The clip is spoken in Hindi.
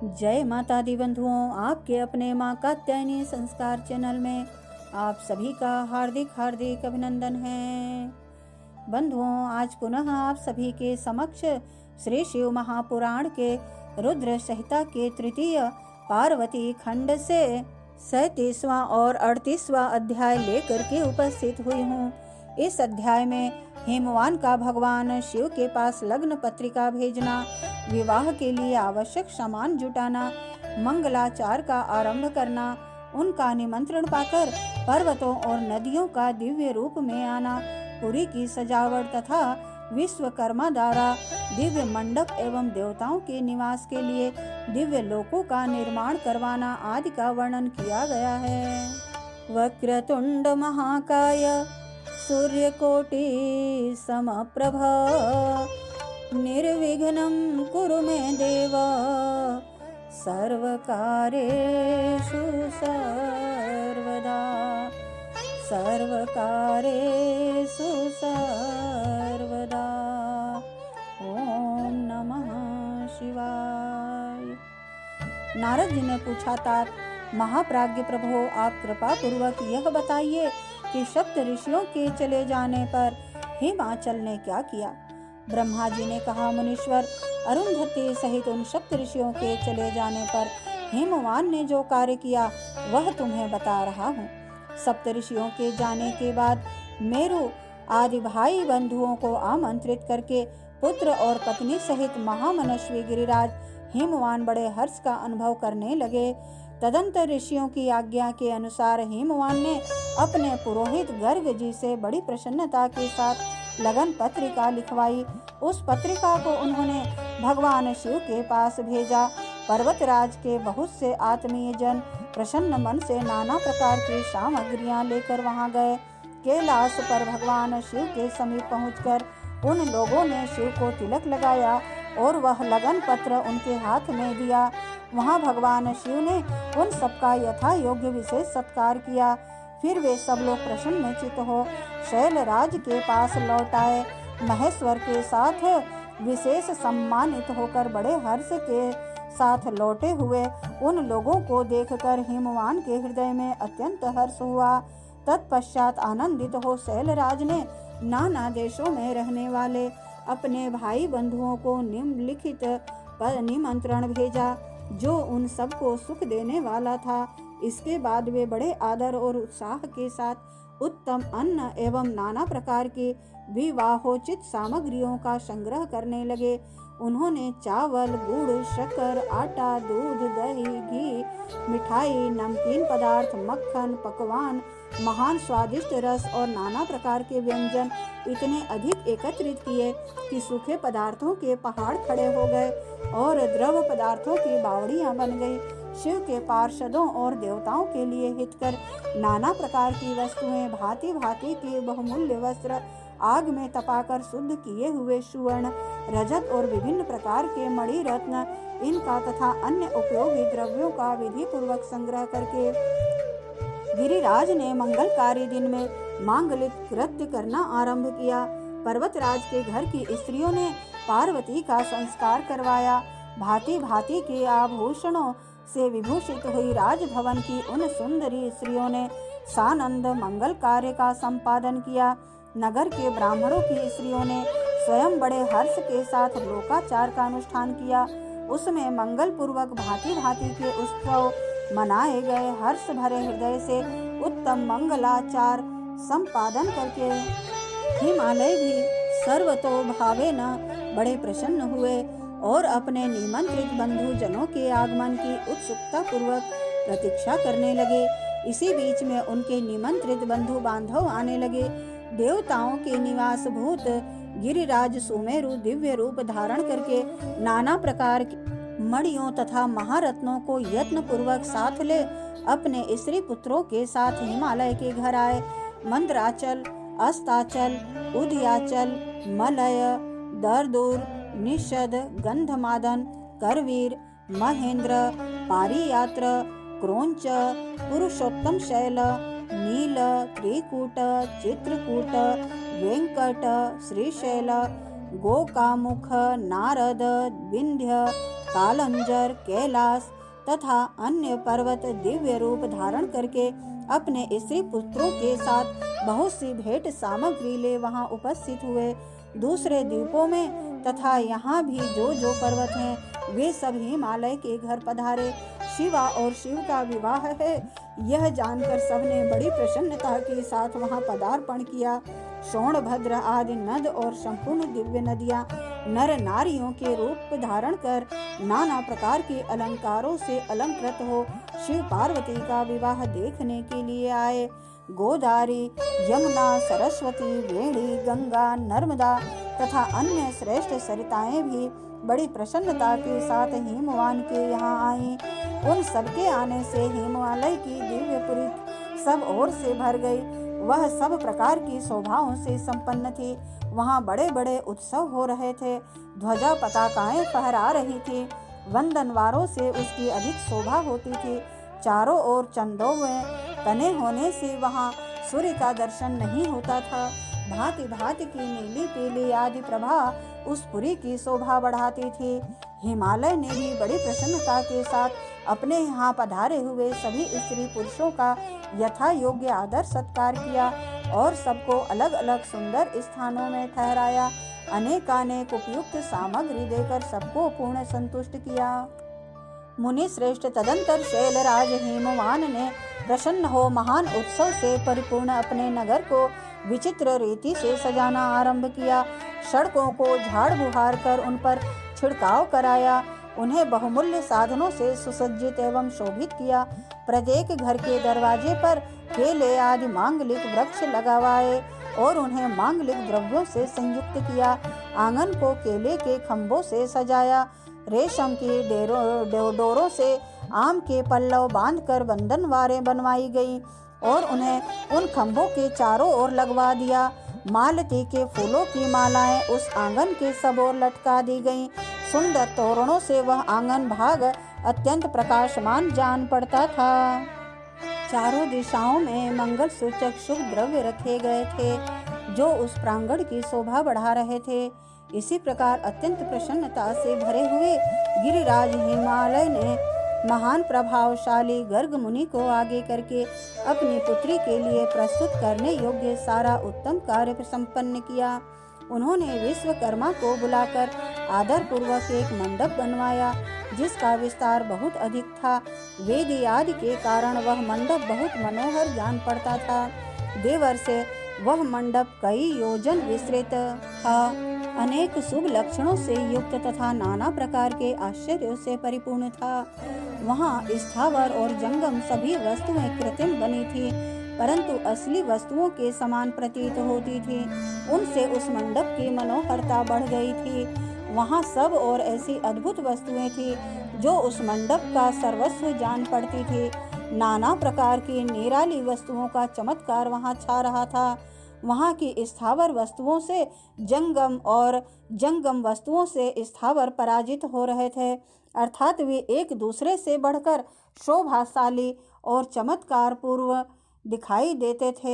जय माता दी बंधुओं, आपके अपने माँ कात्यायनी संस्कार चैनल में आप सभी का हार्दिक हार्दिक अभिनंदन है। बंधुओं, आज पुनः आप सभी के समक्ष श्री शिव महापुराण के रुद्र संहिता के तृतीय पार्वती खंड से 37वां और 38वां अध्याय लेकर के उपस्थित हुई हूँ। इस अध्याय में हिमवान का भगवान शिव के पास लग्न पत्रिका भेजना, विवाह के लिए आवश्यक सामान जुटाना, मंगलाचार का आरंभ करना, उनका निमंत्रण पाकर पर्वतों और नदियों का दिव्य रूप में आना, पुरी की सजावट तथा विश्वकर्मा द्वारा दिव्य मंडप एवं देवताओं के निवास के लिए दिव्य लोकों का निर्माण करवाना आदि का वर्णन किया गया है। वक्रतुंड महाकाय सूर्यकोटि समप्रभ निर्विघ्नं कुरु मे देव सर्वकार्येषु सर्वदा सर्वकार्येषु सर्वदा। ओम नमः शिवाय। नारद जी ने पूछा, तात महाप्राज्ञ प्रभो, आप कृपा पूर्वक यह बताइए कि सप्त ऋषियों के चले जाने पर हिमाचल ने क्या किया। ब्रह्मा जी ने कहा, मुनीश्वर, अरुंधति सहित उन सप्त ऋषियों के चले जाने पर हिमवान ने जो कार्य किया वह तुम्हें बता रहा हूँ। सप्त ऋषियों के जाने के बाद मेरु आदि भाई बंधुओं को आमंत्रित करके पुत्र और पत्नी सहित महामनस्वी गिरिराज हिमवान बड़े हर्ष का अनुभव करने लगे। तदंतर ऋषियों की आज्ञा के अनुसार हिमवान ने अपने पुरोहित गर्ग जी से बड़ी प्रसन्नता के साथ लगन पत्रिका लिखवाई। उस पत्रिका को उन्होंने भगवान शिव के पास भेजा। पर्वतराज के बहुत से आत्मीय जन प्रसन्न मन से नाना प्रकार की सामग्रियां लेकर वहां गए। कैलाश पर भगवान शिव के समीप पहुंचकर उन लोगों ने शिव को तिलक लगाया और वह लगन पत्र उनके हाथ में दिया। वहां भगवान शिव ने उन सबका यथा योग्य विशेष सत्कार किया। फिर वे सब लोग प्रसन्नचित्त हो शैलराज के पास लौट आए। महेश्वर के साथ विशेष सम्मानित होकर बड़े हर्ष के साथ लौटे हुए उन लोगों को देखकर हिमवान के हृदय में अत्यंत हर्ष हुआ। तत्पश्चात आनंदित हो शैलराज ने नाना देशों में रहने वाले अपने भाई बंधुओं को निम्नलिखित निमंत्रण भेजा, जो उन सबको सुख देने वाला था। इसके बाद वे बड़े आदर और उत्साह के साथ उत्तम अन्न एवं नाना प्रकार की विवाहोचित सामग्रियों का संग्रह करने लगे। उन्होंने चावल, गुड़, शक्कर, आटा, दूध, दही, घी, मिठाई, नमकीन पदार्थ, मक्खन, पकवान, महान स्वादिष्ट रस और नाना प्रकार के व्यंजन इतने अधिक एकत्रित किए कि सूखे पदार्थों के पहाड़ खड़े हो गए और द्रव पदार्थों की बावड़ियां बन गई। शिव के पार्षदों और देवताओं के लिए हितकर नाना प्रकार की वस्तुएं, भांति भांति के बहुमूल्य वस्त्र, आग में तपाकर शुद्ध किए हुए सुवर्ण, रजत और विभिन्न प्रकार के मणि रत्न, इनका तथा अन्य उपयोगी द्रव्यों का विधि पूर्वक संग्रह करके गिरिराज ने मंगलकारी दिन में मांगलिक कृत्य करना आरंभ किया। पर्वतराज के घर की स्त्रियों ने पार्वती का संस्कार करवाया। भांति भांति के आभूषणों से विभूषित हुई राजभवन की उन सुंदरी स्त्रियों ने सानंद मंगल कार्य का संपादन किया। नगर के ब्राह्मणों की स्त्रियों ने स्वयं बड़े हर्ष के साथ लोकाचार का अनुष्ठान किया। उसमें मंगल पूर्वक भांति भांति के उत्सव मनाए गए। हर्ष भरे हृदय से उत्तम मंगलाचार संपादन करके हिमालय भी सर्वतो भावेन बड़े प्रसन्न हुए और अपने निमंत्रित बंधु जनों के आगमन की उत्सुकता पूर्वक प्रतीक्षा करने लगे। इसी बीच में उनके निमंत्रित बंधु बांधव आने लगे। देवताओं के निवास भूत गिरिराज सुमेरु दिव्य रूप धारण करके नाना प्रकार की मणियों तथा महारत्नों को यत्न पूर्वक साथ ले अपने स्त्री पुत्रों के साथ हिमालय के घर आए। मंदराचल, अस्ताचल, उदयाचल, मलय, दरदूर, निषद, गंधमादन, करवीर, महेंद्र, पारियात्र, क्रोंच, पुरुषोत्तम शैल, नील, त्रिकूट, चित्रकूट, वेंकट, श्रीशैल, गोकामुख, नारद, विंध्य, कालंजर, कैलाश तथा अन्य पर्वत दिव्य रूप धारण करके अपने स्त्री पुत्रों के साथ बहुत सी भेंट सामग्री ले वहां उपस्थित हुए। दूसरे द्वीपों में तथा यहाँ भी जो पर्वत हैं वे सब हिमालय के घर पधारे। शिवा और शिव का विवाह है यह जानकर सबने बड़ी प्रसन्नता के साथ वहां पदार्पण किया। सोनभद्र आदि नद और संपूर्ण दिव्य नदियां नर नारियों के रूप धारण कर नाना प्रकार के अलंकारों से अलंकृत हो शिव पार्वती का विवाह देखने के लिए आए। गोदावरी, यमुना, सरस्वती, वेणी, गंगा, नर्मदा तथा अन्य श्रेष्ठ सरिताएं भी बड़ी प्रसन्नता के साथ हिमवान के यहाँ आई। उन सबके आने से हिमालय की दिव्यपुरी सब ओर से भर गई। वह सब प्रकार की शोभाओं से संपन्न थी। वहाँ बड़े बड़े उत्सव हो रहे थे। ध्वजा पताकाएं फहरा रही थी। वंदनवारों से उसकी अधिक शोभा होती थी। चारों ओर चंदों में तने होने से वहाँ सूर्य का दर्शन नहीं होता था। भांति भांति की नीली पीली आदि प्रभा उस पुरी की शोभा बढ़ाती थी। हिमालय ने भी बड़ी प्रसन्नता के साथ अपने यहाँ पधारे हुए सभी स्त्री पुरुषों का यथा योग्य आदर सत्कार किया और सबको अलग अलग सुंदर स्थानों में ठहराया। अनेकानेक उपयुक्त सामग्री देकर सबको पूर्ण संतुष्ट किया। मुनि श्रेष्ठ तदंतर शैलराज हिमवान ने प्रसन्न हो महान उत्सव से परिपूर्ण अपने नगर को विचित्र रीति से सजाना आरंभ किया। सड़कों को झाड़ बुहार कर उन पर छिड़काव कराया। उन्हें बहुमूल्य साधनों से सुसज्जित एवं शोभित किया। प्रत्येक घर के दरवाजे पर केले आदि मांगलिक वृक्ष लगवाए और उन्हें मांगलिक द्रव्यों से संयुक्त किया। आंगन को केले के खम्भों से सजाया। रेशम की डोरों से आम के पल्लव बांधकर बंधनवारें बनवाई गई और उन्हें उन खम्भों के चारों ओर लगवा दिया। मालती के फूलों की मालाएं उस आंगन के सब ओर लटका दी गईं। सुंदर तोरणों से वह आंगन भाग अत्यंत प्रकाशमान जान पड़ता था। चारों दिशाओं में मंगल सूचक शुभ द्रव्य रखे गए थे जो उस प्रांगण की शोभा बढ़ा रहे थे। इसी प्रकार अत्यंत प्रसन्नता से भरे हुए गिरिराज हिमालय ने महान प्रभावशाली गर्ग मुनि को आगे करके अपनी पुत्री के लिए प्रस्तुत करने योग्य सारा उत्तम कार्य संपन्न किया। उन्होंने विश्वकर्मा को बुलाकर आदर पूर्वक एक मंडप बनवाया जिसका विस्तार बहुत अधिक था। वेदी आदि के कारण वह मंडप बहुत मनोहर जान पड़ता था। देवर से वह मंडप कई योजन विस्तृत था। अनेक शुभ लक्षणों से युक्त तथा नाना प्रकार के आश्चर्यों से परिपूर्ण था। वहाँ स्थावर और जंगम सभी वस्तुएं कृत्रिम बनी थी परंतु असली वस्तुओं के समान प्रतीत होती थी। उनसे उस मंडप की मनोहरता बढ़ गई थी। वहाँ सब और ऐसी अद्भुत वस्तुएं थी जो उस मंडप का सर्वस्व जान पड़ती थी। नाना प्रकार की निराली वस्तुओं का चमत्कार वहाँ छा रहा था। वहाँ की स्थावर वस्तुओं से जंगम और जंगम वस्तुओं से स्थावर पराजित हो रहे थे, अर्थात वे एक दूसरे से बढ़कर शोभाशाली और चमत्कार पूर्व दिखाई देते थे।